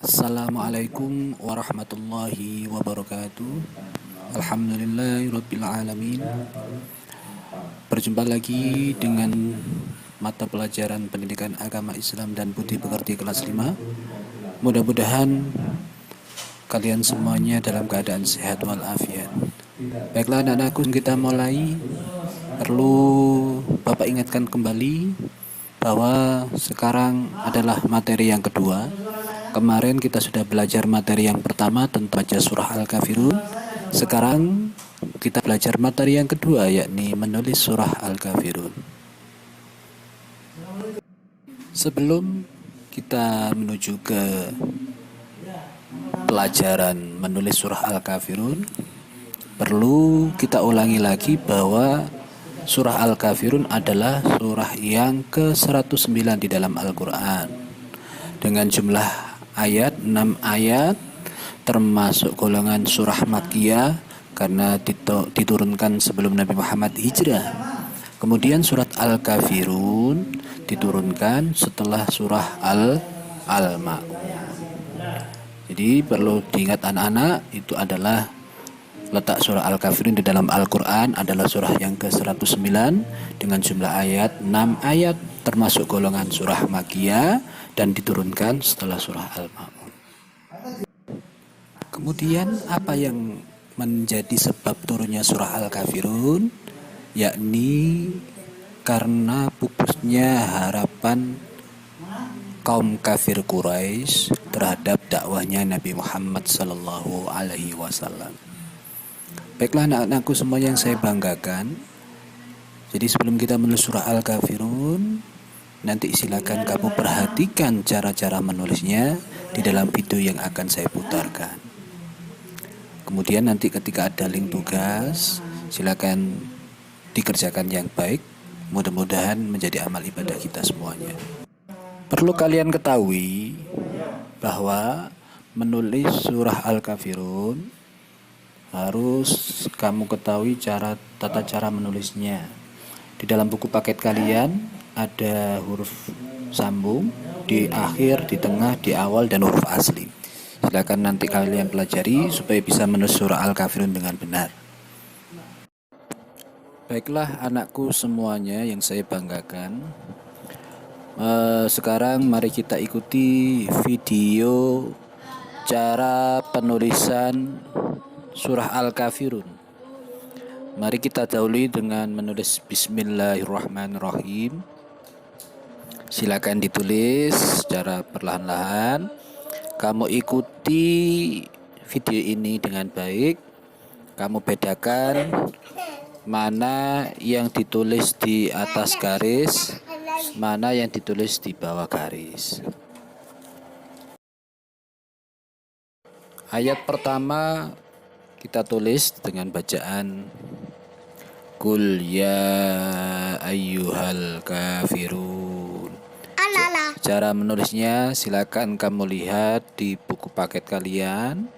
Assalamualaikum warahmatullahi wabarakatuh. Alhamdulillahirabbil alamin. Berjumpa lagi dengan mata pelajaran Pendidikan Agama Islam dan Budi Pekerti kelas 5. Mudah-mudahan kalian semuanya dalam keadaan sehat walafiat. Baiklah anak-anakku, kita mulai. Perlu Bapak ingatkan kembali bahwa sekarang adalah materi yang kedua. Kemarin kita sudah belajar materi yang pertama tentang baca surah Al-Kafirun. Sekarang kita belajar materi yang kedua, yakni menulis surah Al-Kafirun. Sebelum kita menuju ke pelajaran menulis surah Al-Kafirun, perlu kita ulangi lagi bahwa surah Al-Kafirun adalah surah yang ke-109 di dalam Al-Quran, dengan jumlah ayat 6 ayat, termasuk golongan surah Makkiyah karena diturunkan sebelum Nabi Muhammad hijrah. Kemudian surat Al-Kafirun diturunkan setelah surah Al-Ma'un. Jadi perlu diingat anak-anak, itu adalah letak surah Al-Kafirun di dalam Al-Quran adalah surah yang ke-109 dengan jumlah ayat 6 ayat, termasuk golongan surah Makkiyah dan diturunkan setelah surah Al-Ma'un. Kemudian apa yang menjadi sebab turunnya surah Al-Kafirun? Yakni karena pupusnya harapan kaum kafir Quraisy terhadap dakwahnya Nabi Muhammad sallallahu alaihi wasallam. Baiklah anak-anakku semua yang saya banggakan. Jadi sebelum kita menulis surah Al-Kafirun, nanti silakan kamu perhatikan cara-cara menulisnya di dalam video yang akan saya putarkan. Kemudian nanti ketika ada link tugas, silakan dikerjakan yang baik. Mudah-mudahan menjadi amal ibadah kita semuanya. Perlu kalian ketahui bahwa menulis surah Al-Kafirun harus kamu ketahui tata cara menulisnya. Di dalam buku paket kalian ada huruf sambung di akhir, di tengah, di awal, dan huruf asli. Silakan nanti kalian pelajari supaya bisa menulis surah Al-Kafirun dengan benar. Baiklah anakku semuanya yang saya banggakan. Sekarang mari kita ikuti video cara penulisan surah Al-Kafirun. Mari kita dahului dengan menulis Bismillahirrahmanirrahim. Silakan ditulis secara perlahan-lahan. Kamu ikuti video ini dengan baik. Kamu bedakan mana yang ditulis di atas garis, mana yang ditulis di bawah garis. Ayat pertama kita tulis dengan bacaan Qul ya ayyuhal kafirun. Cara menulisnya silakan kamu lihat di buku paket kalian.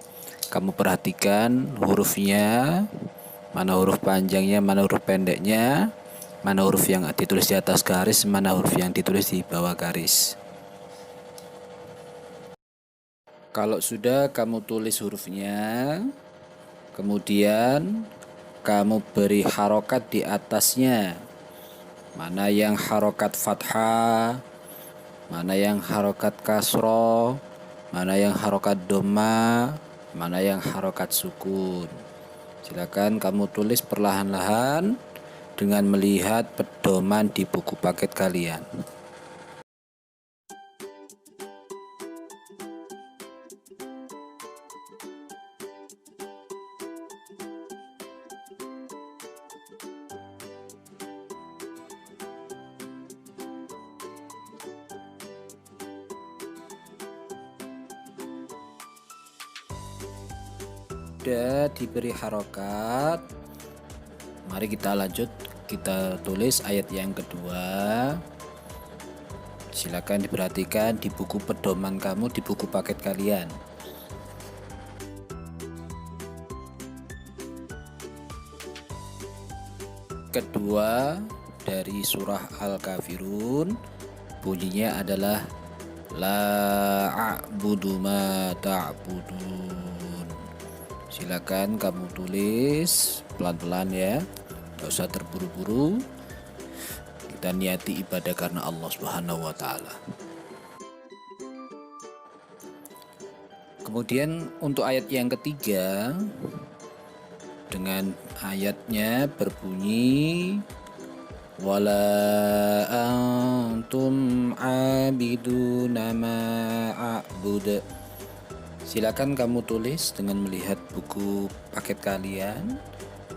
Kamu perhatikan hurufnya, mana huruf panjangnya, mana huruf pendeknya, mana huruf yang ditulis di atas garis, mana huruf yang ditulis di bawah garis. Kalau sudah kamu tulis hurufnya, kemudian kamu beri harokat di atasnya. Mana yang harokat fathah, mana yang harokat kasroh, mana yang harokat dhamma, mana yang harokat sukun. Silakan kamu tulis perlahan-lahan dengan melihat pedoman di buku paket kalian. Sudah diberi harokat, mari kita lanjut, kita tulis ayat yang kedua. Silakan diperhatikan di buku pedoman kamu, di buku paket kalian. Kedua dari surah Al-Kafirun bunyinya adalah La a'budu ma ta'budun. Silakan kamu tulis pelan-pelan ya, gak usah terburu-buru. Kita niati ibadah karena Allah Subhanahu wa Ta'ala. Kemudian untuk ayat yang ketiga, dengan ayatnya berbunyi wala antum abiduna ma a'bud. Silakan kamu tulis dengan melihat buku paket kalian,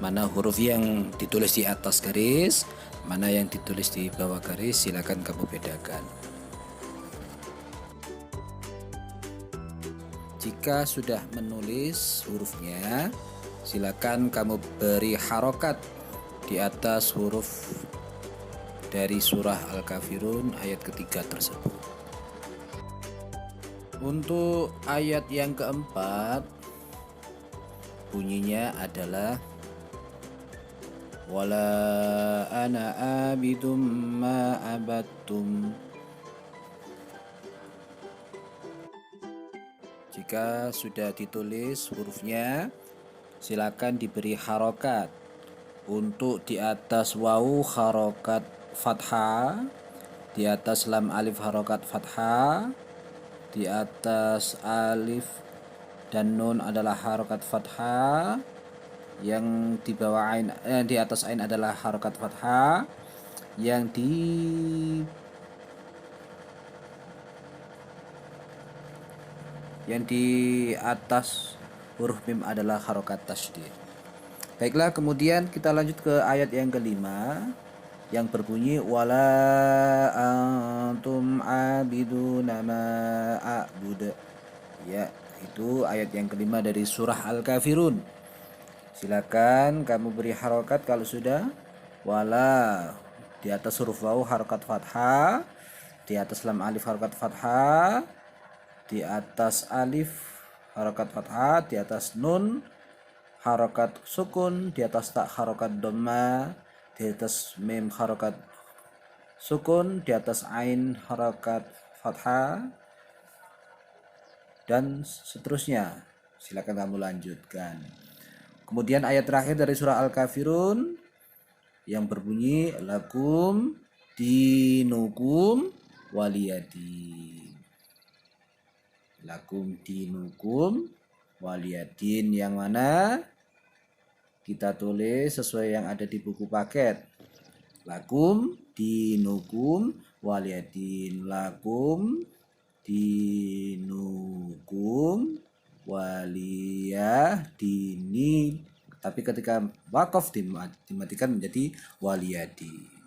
mana huruf yang ditulis di atas garis, mana yang ditulis di bawah garis. Silakan kamu bedakan. Jika sudah menulis hurufnya, silakan kamu beri harokat di atas huruf dari surah Al-Kafirun ayat ketiga tersebut. Untuk ayat yang keempat, bunyinya adalah wala ana abidum ma abattum. Jika sudah ditulis hurufnya, silakan diberi harokat. Untuk di atas wawu harokat fathah, di atas lam alif harokat fathah, di atas alif dan nun adalah harokat fathah, yang di bawah ain, di atas ain adalah harokat fathah, yang di atas huruf mim adalah harokat tasydid. Baiklah, kemudian kita lanjut ke ayat yang kelima yang berbunyi wala antum abiduna ma a'bud. Ya, itu ayat yang kelima dari surah Al-Kafirun. Silakan kamu beri harokat kalau sudah. Wala di atas huruf wawu harokat fathah, di atas lam alif harokat fathah, di atas alif harokat fathah, di atas nun harokat sukun, di atas tak harokat dhamma, di atas mim harokat sukun, di atas ain harokat fathah, dan seterusnya. Silakan kamu lanjutkan. Kemudian ayat terakhir dari surah Al-Kafirun yang berbunyi lakum dinukum waliyadin. Lakum dinukum waliyadin, yang mana kita tulis sesuai yang ada di buku paket. Lakum dinukum waliyadin. Lakum dinukum waliyadini. Tapi ketika wakaf dimatikan menjadi waliyadi.